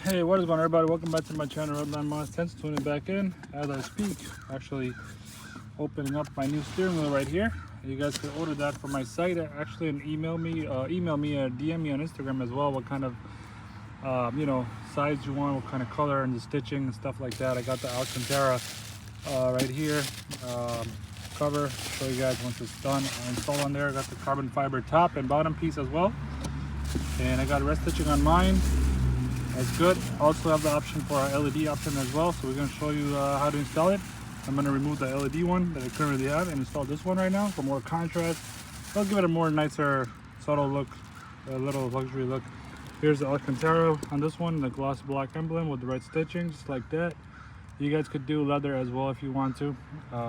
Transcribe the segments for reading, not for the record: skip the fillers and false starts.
Hey, what is going on, everybody? Welcome back to my channel, Redline Moss. Thanks for tuning back in as I speak. Actually opening up my new steering wheel right here. You guys can order that from my site actually, and email me or DM me on Instagram as well what kind of size you want, what kind of color, and the stitching and stuff like that. I got the Alcantara right here, cover. Show you guys once it's done. I installed on there. I got the carbon fiber top and bottom piece as well, and I got rest stitching on mine. That's good. Also have the option for our LED option as well, so we're going to show you how to install it. I'm going to remove the LED one that I currently have and install this one right now for more contrast. I'll give it a more nicer, subtle look, a little luxury look. Here's the Alcantara on this one, the gloss black emblem with the red stitching, just like that. You guys could do leather as well if you want to.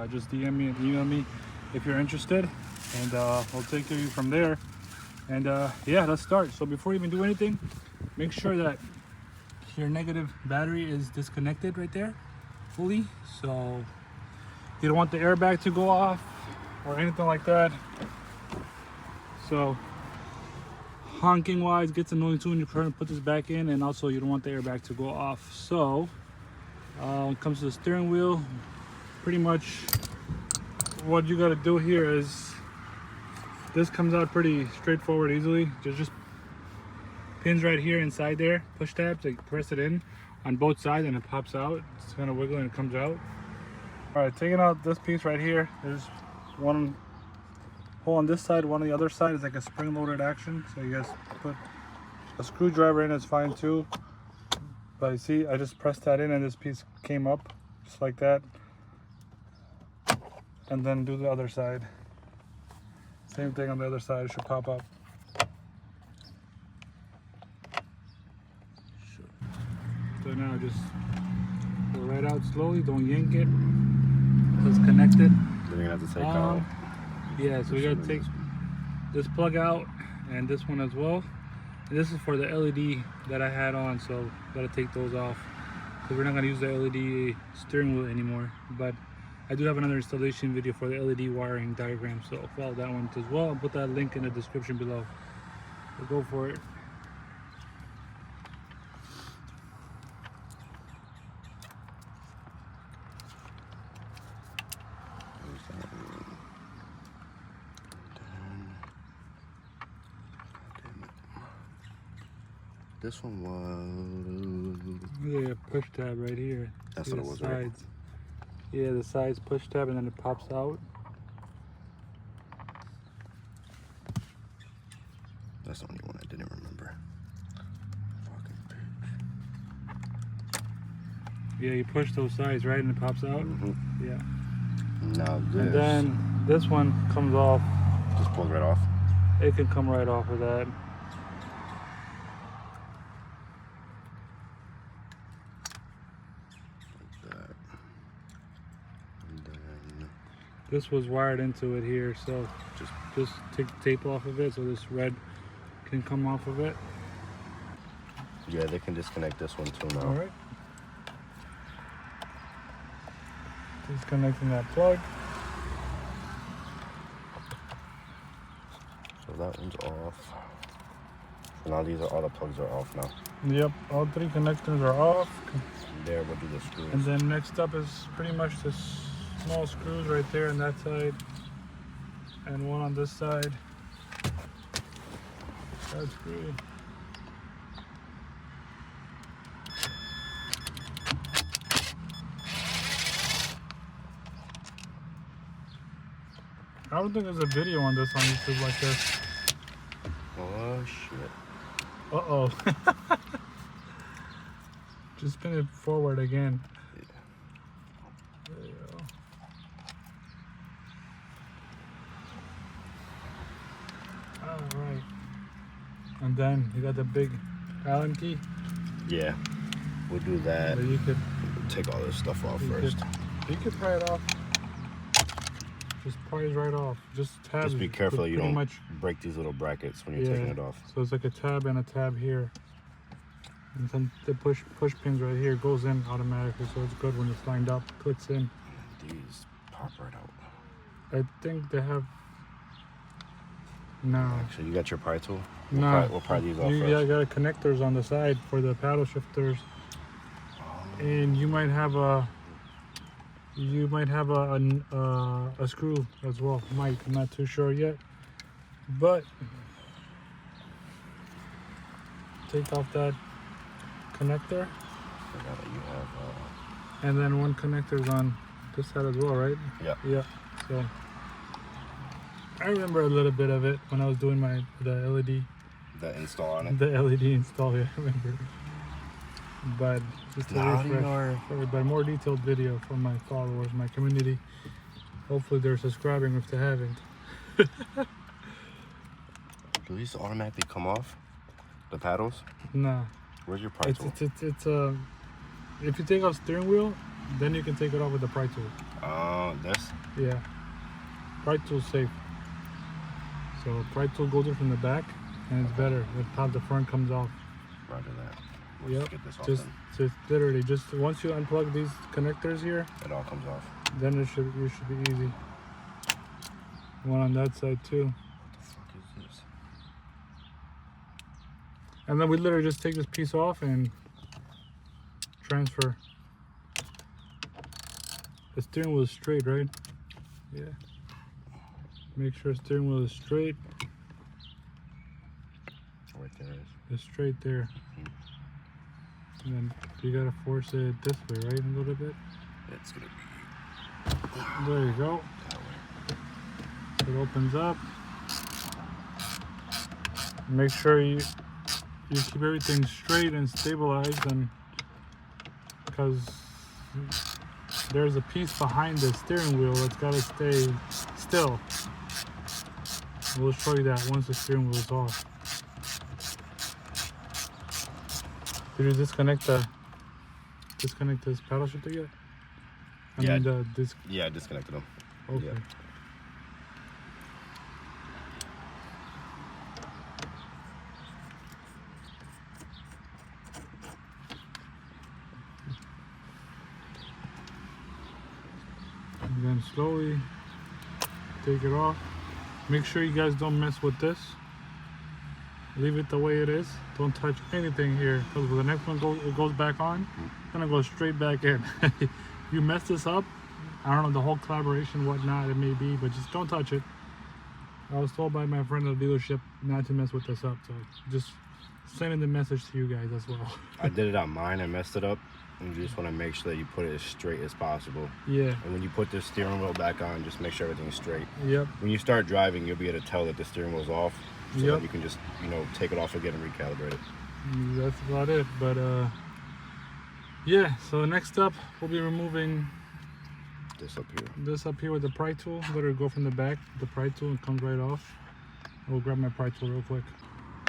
Just DM me and email me if you're interested, and I'll take care of you from there. And yeah, let's start. So before you even do anything, make sure that your negative battery is disconnected right there fully, so you don't want the airbag to go off or anything like that. So honking wise gets annoying too when you're trying to put this back in, and also you don't want the airbag to go off. So when it comes to the steering wheel, pretty much what you got to do here is this comes out pretty straightforward, easily. Just pins right here inside there, push tabs, like press it in on both sides and it pops out. It's kind of wiggling and it comes out. All right, taking out this piece right here, there's one hole on this side, one on the other side is like a spring loaded action, so you guys put a screwdriver in, it's fine too. But you see, I just pressed that in and this piece came up just like that. And then do the other side, same thing on the other side, it should pop up. So now just go right out slowly, don't yank it. So it's connected. Then you're gonna have to take out. Yeah, so we gotta take this plug out and this one as well. And this is for the LED that I had on, so gotta take those off because we're not gonna use the LED steering wheel anymore. But I do have another installation video for the LED wiring diagram, so follow that one as well. I'll put that link in the description below. So go for it. This one was... Yeah, push tab right here. That's see what it was, right? Yeah, the sides push tab and then it pops out. That's the only one I didn't remember. Fucking bitch. Yeah, you push those sides, right, and it pops out? Mm-hmm. Yeah. Now this... And then this one comes off. Just pulls right off? It can come right off of that. This was wired into it here, so just take the tape off of it so this red can come off of it. Yeah, they can disconnect this one too now. All right. Disconnecting that plug. So that one's off. So now these are all the plugs are off now. Yep, all three connectors are off. There, we'll do the screws. And then next up is pretty much this small screws right there on that side and one on this side. That's screwed. I don't think there's a video on this on YouTube like this. Oh shit. Uh-oh. Just spin it forward again. There you go. Alright. And then you got the big Allen key. Yeah. We'll do that. You could take all this stuff off first. You could pry it off. Just pries right off. Just tabs. Just be careful you don't break these little brackets when you're taking it off. So it's like a tab and a tab here. And then the push pins right here goes in automatically, so it's good when it's lined up, clicks in. These pop right out. I think they have No. Actually, you got your pry tool? No. We'll pry these off You first. got connectors on the side for the paddle shifters. And you might have a screw as well. I'm not too sure yet. But take off that connector. You have, and then one connector's on this side as well, right? Yeah. Yeah. So I remember a little bit of it when I was doing the LED. The install on it. The LED install, yeah, I remember. But just a refresh, but more detailed video for my followers, my community. Hopefully they're subscribing if they haven't. Do these automatically come off? The paddles? No. Where's your pry tool? It's if you take off steering wheel, then you can take it off with the pry tool. This? Yeah. Pry tool's safe. So pry tool goes in from the back, and it's better. The front comes off. Roger that. Yep. Get this off Just literally once you unplug these connectors here, it all comes off. then you should be easy. One on that side too. What the fuck is this? And then we literally just take this piece off and transfer. The steering wheel is straight, right? Yeah. Make sure steering wheel is straight. Right there it is. It's straight there. And then you gotta force it this way, right? A little bit. It's gonna be There you go. that way. It opens up. Make sure you keep everything straight and stabilized, and because there's a piece behind the steering wheel that's got to stay still. We'll show you that once the steering wheel is off. Did you disconnect this paddle shifter yet? Yeah. Yeah, I disconnected them. okay. Yeah. And then slowly take it off. Make sure you guys don't mess with this. Leave it the way it is. Don't touch anything here, because when the next one goes back on, it's gonna go straight back in. You mess this up, I don't know, the whole collaboration, whatnot, it may be, but just don't touch it. I was told by my friend at the dealership not to mess with this up, so just sending the message to you guys as well. I did it on mine. I messed it up. And you just want to make sure that you put it as straight as possible. Yeah. And when you put the steering wheel back on, just make sure everything's straight. Yep. When you start driving, you'll be able to tell that the steering wheel's off. So Yep. that you can just, take it off again and recalibrate it. That's about it. But yeah, so next up we'll be removing This up here. with the pry tool. Let it go from the back. The pry tool, and comes right off. We'll grab my pry tool real quick.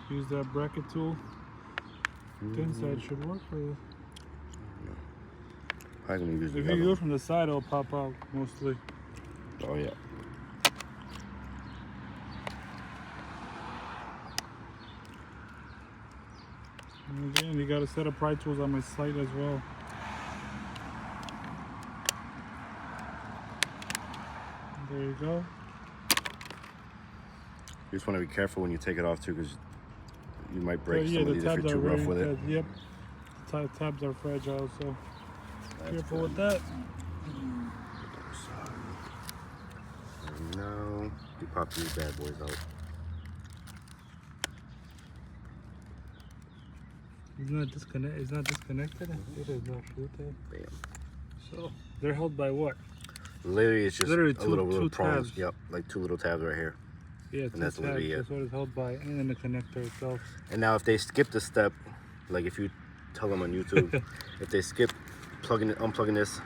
Use that bracket tool. The inside should work for you. I'm gonna use the If other you do one. it from the side, it'll pop out mostly. Oh yeah. And again, you got a set of pry tools on my site as well. There you go. You just want to be careful when you take it off too, because you might break Yeah, some of the these if tabs you're too are rough very with it. Yep. Tabs are fragile, so That's careful good. with that. Now you pop these bad boys out. It's not disconnected. It is actually. Bam. So they're held by what? Literally, it's just Literally a two little prongs. tabs. Yep, like 2 little tabs right here. Yeah, And that's literally it. That's what it's held by, and then the connector itself. And now if they skip the step, like if you tell them on YouTube, if they skip unplugging this,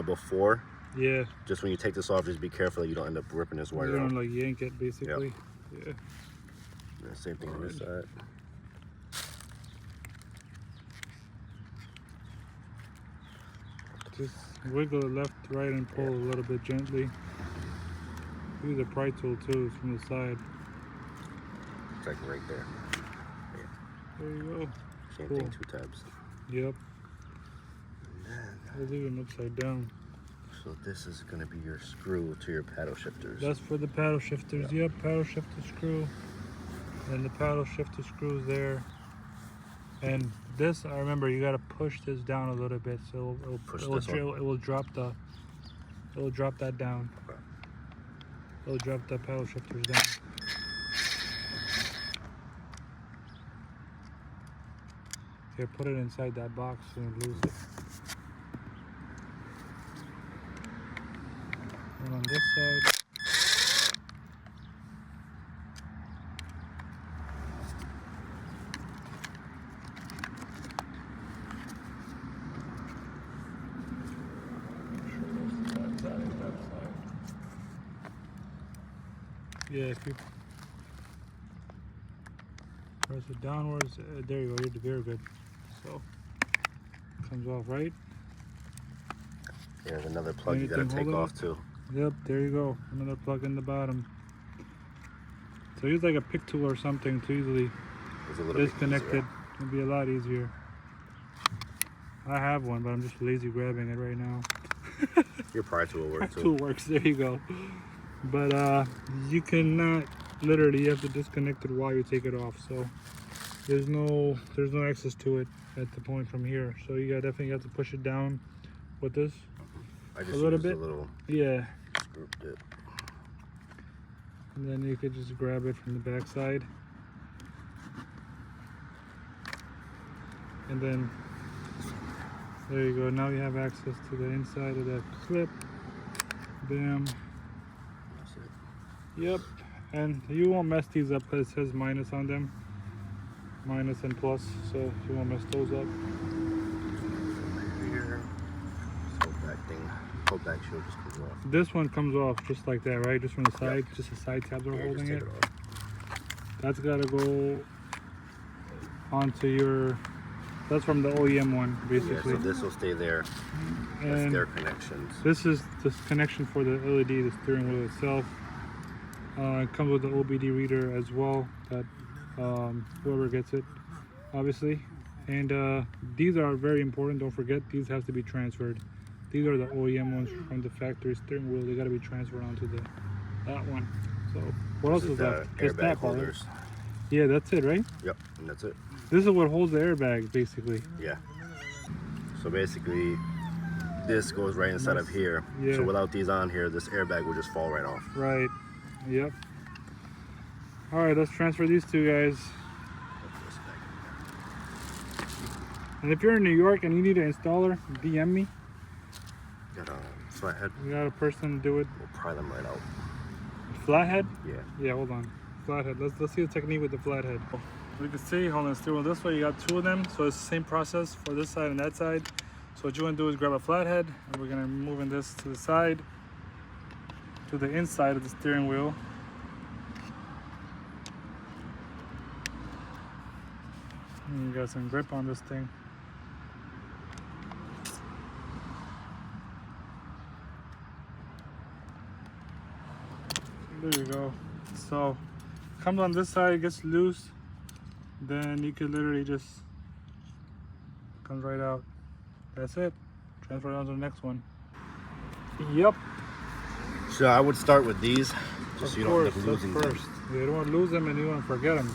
before, Yeah. just when you take this off, just be careful that you don't end up ripping this wire You out. don't like yank it basically. Yeah. And same thing on this side. Just wiggle it left, right, and pull a little bit gently. Use a pry tool too from the side. It's like right there. There you go. Same Cool. thing, 2 tabs. Yep. We'll leave them upside down. So this is going to be your screw to your paddle shifters. That's for the paddle shifters. Yep, paddle shifter screw. And the paddle shifter screws there. And this, I remember, you got to push this down a little bit, so it will drop that down. Okay. It'll drop the paddle shifters down. Here, put it inside that box so you don't lose it. And on this side. Yeah, if you press it downwards, there you go, you're very good. So, comes off right. There's another plug you gotta take off too. Yep, there you go, another plug in the bottom. So use like a pick tool or something to easily disconnect it. It'll be a lot easier. I have one, but I'm just lazy grabbing it right now. Your pry tool works That too. tool works, there you go. But you cannot, literally, you have to disconnect it while you take it off. So there's no access to it at the point from here. So you definitely have to push it down with this. I just a little used bit. A little Yeah. screw tip. And then you could just grab it from the back side. And then there you go. Now you have access to the inside of that clip. Bam. That's it. Yep. And you won't mess these up because it says minus on them. Minus and plus, so you won't mess those up. Here. This whole back shield just comes off. This one comes off just like that, right? Just from the side, just the side tabs are holding it. That's gotta go onto your. That's from the OEM one, basically. Yeah, so this will stay there. That's And their connections. this is the connection for the LED, the steering wheel itself. It comes with the OBD reader as well, that whoever gets it, obviously. And these are very important. Don't forget, these have to be transferred. These are the OEM ones from the factory steering wheel. They got to be transferred onto that one. So what else is that? Just Airbag that holders. part. Yeah, that's it, right? Yep, and that's it. This is what holds the airbag, basically. Yeah. So basically, this goes right inside of here. Yeah. So without these on here, this airbag will just fall right off. Right. Yep. All right, let's transfer these two guys. And if you're in New York and you need an installer, DM me. Got a flathead. We got a person to do it. We'll pry them right out. Flathead? Yeah. Yeah, hold on. Flathead. Let's see the technique with the flathead. You can see, hold on, steering wheel this way, you got two of them, so it's the same process for this side and that side. So what you want to do is grab a flathead, and we're going to move in this to the side, to the inside of the steering wheel. And you got some grip on this thing. There you go. So comes on this side, gets loose, then you could literally just comes right out. That's it. Transfer it on to the next one. Yep. So I would start with these, just so you don't end up losing them. Yeah, you don't want to lose them and you don't want to forget them.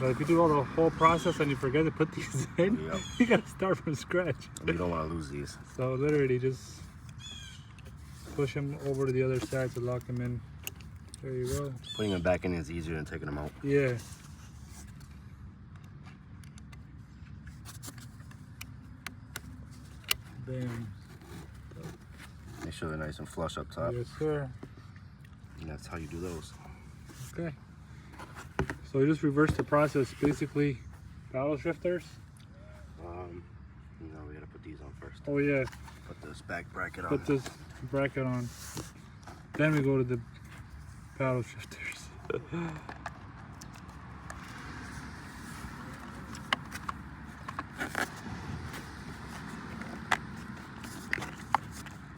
But if you do all the whole process and you forget to put these in, Yep. you gotta start from scratch. And you don't want to lose these. So literally just push them over to the other side to lock them in. There you go. Putting them back in is easier than taking them out. Yeah. Bam. Make sure they're nice and flush up top. Yes, sir. And that's how you do those. Okay. So you just reverse the process. Basically, paddle shifters. No, we gotta put these on first. Oh yeah. Put this back bracket on. Put this bracket on. Then we go to the paddle shifters.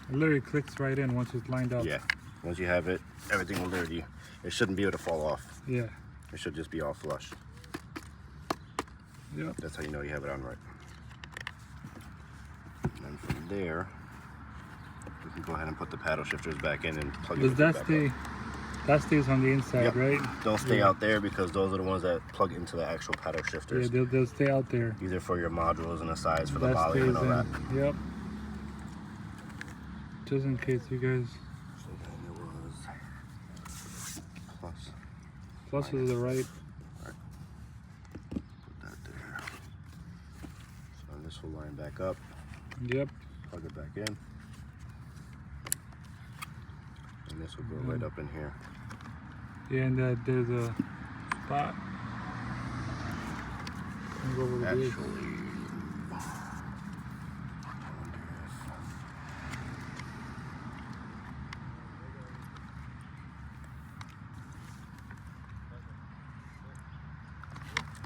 It literally clicks right in once it's lined up. Yeah. Once you have it, everything will literally, it shouldn't be able to fall off. Yeah. It should just be all flush. Yep. That's how you know you have it on right. And then from there, We can go ahead and put the paddle shifters back in and plug Does it that back stay? up. That stays on the inside, Yep. right? They'll stay out there because those are the ones that plug into the actual paddle Yeah, shifters. they'll stay out there. Either for your modules and the sides for the That volume stays and all that. in. Yep. Just in case you guys. So then it was plus. Plus is the right. Put that there. So this will line back up. Yep. Plug it back in. And this will go right up in here. Yeah, and there's a spot. Go over Actually, this.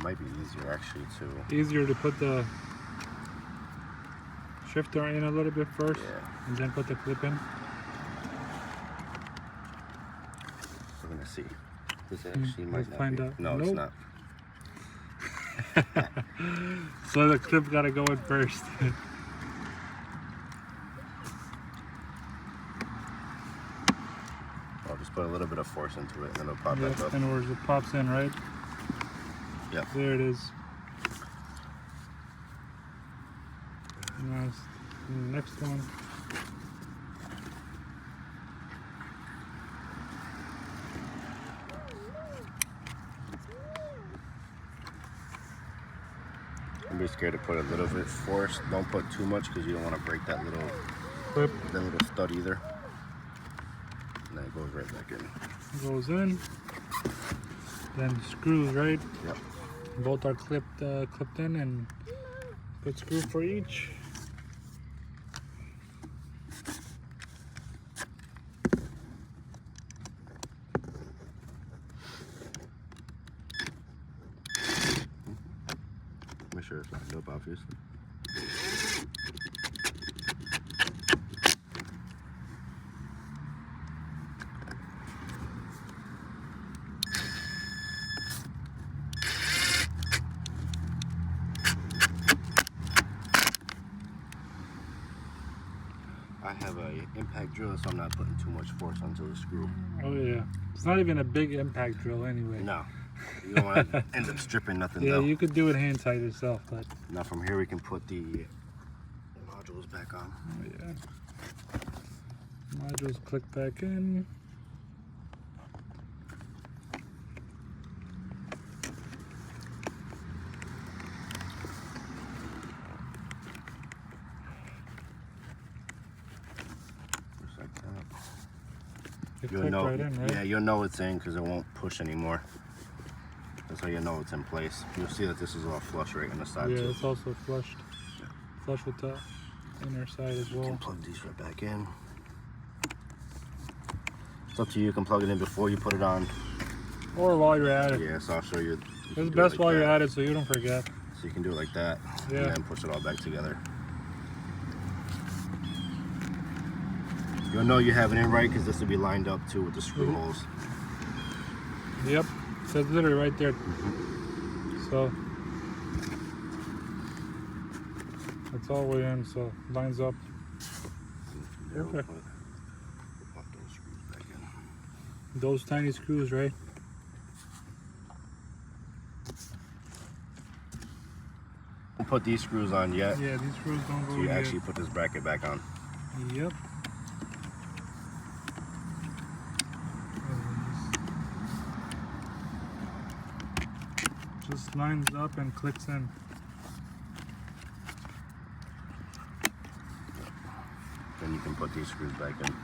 might be easier actually to. Easier to put the shifter in a little bit first, Yeah. and then put the clip in. We're gonna see. This actually might let's not find be. out. No, Nope. it's not. So the clip gotta go in first. I'll just put a little bit of force into it and then it'll pop Yep, back up. and where it pops in, right? Yep. There it is. Nice. Next one. Don't be scared to put a little bit of force. Don't put too much because you don't want to break that little Clip stud either. And then it goes right back in. goes in. Then screws, right? Yep. Both are clipped in, and good screw for each. Make sure it's lined up, obviously. I have a impact drill, so I'm not putting too much force onto the screw. Oh yeah, it's not even a big impact drill anyway. No, you don't want to end up stripping nothing Yeah, though. you could do it hand tight yourself, but Now from here we can put the modules back on. oh yeah. Modules click back in. Just like that. It You'll clicked know, right in, right? yeah, you'll know it's in because it won't push anymore. That's how you know it's in place. You'll see that this is all flush right on the side Yeah, too. it's also flushed. Flush with the inner side as You well. can plug these right back in. It's up to you. You can plug it in before you put it on. Or while you're at it. Yeah, so I'll show you. It's best while you're at it so you don't forget. So you can do it like that, Yeah. and then push it all back together. You'll know you have it in right because this will be lined up too with the screw holes. Yep, so it's literally right there. So that's all the way in, so lines up. There, we'll Perfect. pop those screws back in. Those tiny screws, right? Don't put these screws on yet. Yeah, these screws don't go So you in actually put this bracket back on. yet. Yep. Just lines up and clicks in. Then you can put these screws back in.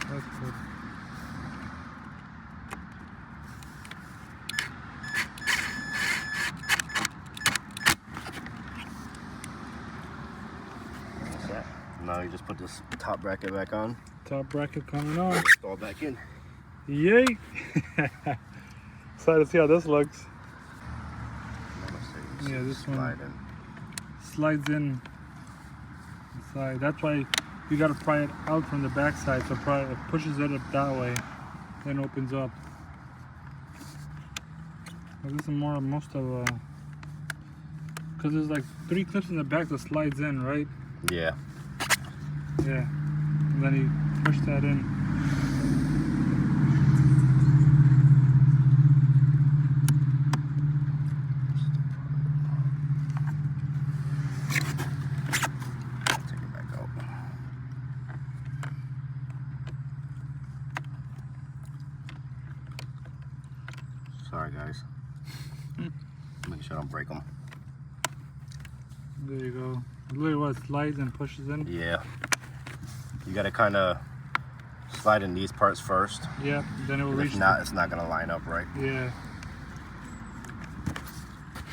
That's good. That's that. Now you just put this top bracket back on. Top bracket coming on. Install back in. Yay! Excited to see how this looks. Yeah, this one Slide in. slides in inside. That's why you gotta pry it out from the back side. So it pushes it up that way, then opens up. This is more most of because there's like 3 clips in the back that slides in, right? Yeah. Yeah. And then you push that in. Take it back out. Sorry, guys. Make sure I don't break them. There you go. Literally what slides and pushes in. Yeah. You gotta kind of slide in these parts first. Yeah. Then it will reach. If not, it's not gonna line up right. Yeah.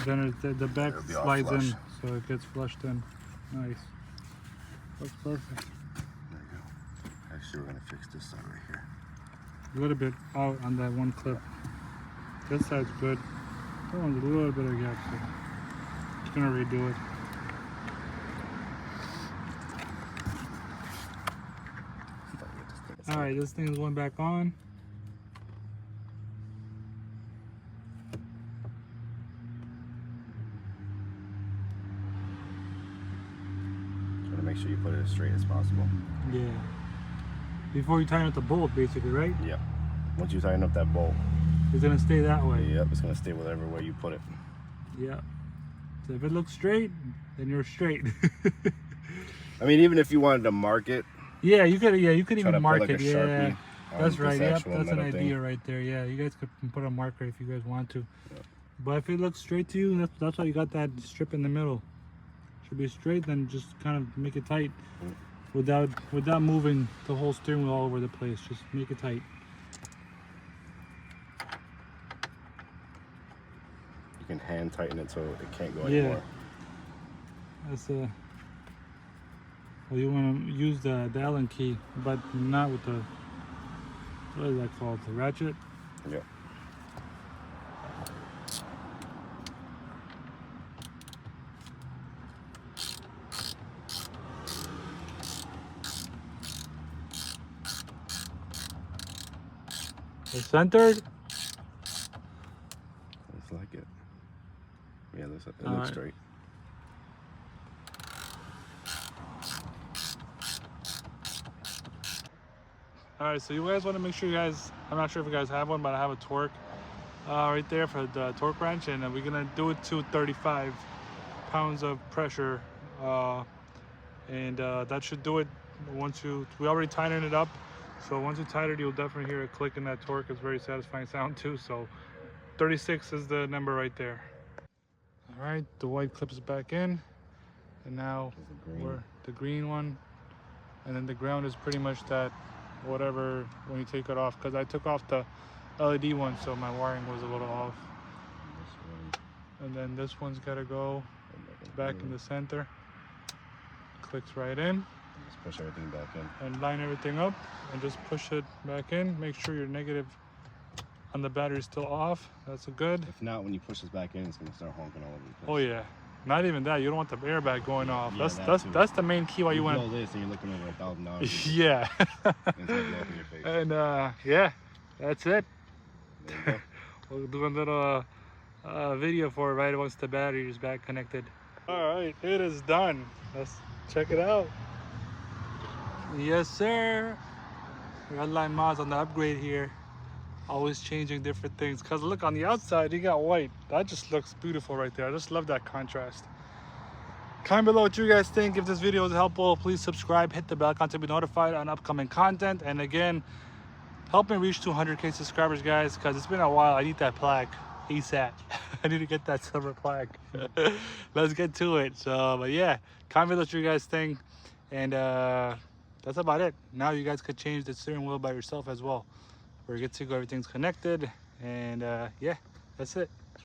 Then the back It'll be all slides in, flush. so it gets flushed in. Nice. That's perfect. There you go. Actually, we're gonna fix this side right here. A little bit out on that one clip. This side's good. That one's a little bit of gap, so just gonna redo it. Alright, this thing is going back on. Try to make sure you put it as straight as possible. Yeah. Before you tighten up the bolt, basically, right? Yep. Once you tighten up that bolt, It's gonna stay that way. yep, it's gonna stay whatever way you put it. Yeah. So if it looks straight, then you're straight. I mean, even if you wanted to mark it, Yeah, you could. Yeah, you could try even to mark put like it. a Yeah, Sharpie on that's this right. Yep, actual that's an metal idea thing. right there. Yeah, you guys could put a marker if you guys want to. Yep. But if it looks straight to you, that's why you got that strip in the middle. Should be straight, then just kind of make it tight, without moving the whole steering wheel all over the place. Just make it tight. You can hand tighten it so it can't go Yeah. anymore. That's well, you want to use the Allen key, but not with the, what is that called? The ratchet? Yep. It's centered. Looks like it. Yeah, it looks Alright. straight. Alright, so you guys want to make sure you guys, I'm not sure if you guys have one, but I have a torque right there for the torque wrench, and we're going to do it to 35 pounds of pressure, and that should do it. We already tightened it up, so once you tighten it, you'll definitely hear a click in that torque. It's very satisfying sound too. So 36 is the number right there. Alright, the white clip is back in, and now we're the green one, and then the ground is pretty much that whatever when you take it off, because I took off the LED one, so my wiring was a little off. And then this one's got to go back in the center. Clicks right in. Just push everything back in. And line everything up and just push it back in. Make sure your negative on the battery is still off. That's a good. If not, when you push this back in, it's gonna start honking all over the place. Oh yeah. Not even that. You don't want the airbag going off. Yeah, That's the main key why you want. blow this and you're looking over $1,000. Yeah. It's gonna blow up in your face. And yeah, that's it. There you go. We'll do a little video for it right once the battery is back connected. All right, it is done. Let's check it out. Yes, sir. Redline Mods on the upgrade here. Always changing different things. Cause look, on the outside, you got white. That just looks beautiful right there. I just love that contrast. Comment below what you guys think. If this video was helpful, please subscribe, hit the bell icon to be notified on upcoming content. And again, help me reach 200K subscribers, guys, because it's been a while. I need that plaque ASAP. I need to get that silver plaque. Let's get to it. So, but yeah, comment below what you guys think. And that's about it. Now you guys could change the steering wheel by yourself as well. We're good to go. Everything's connected. And yeah, that's it.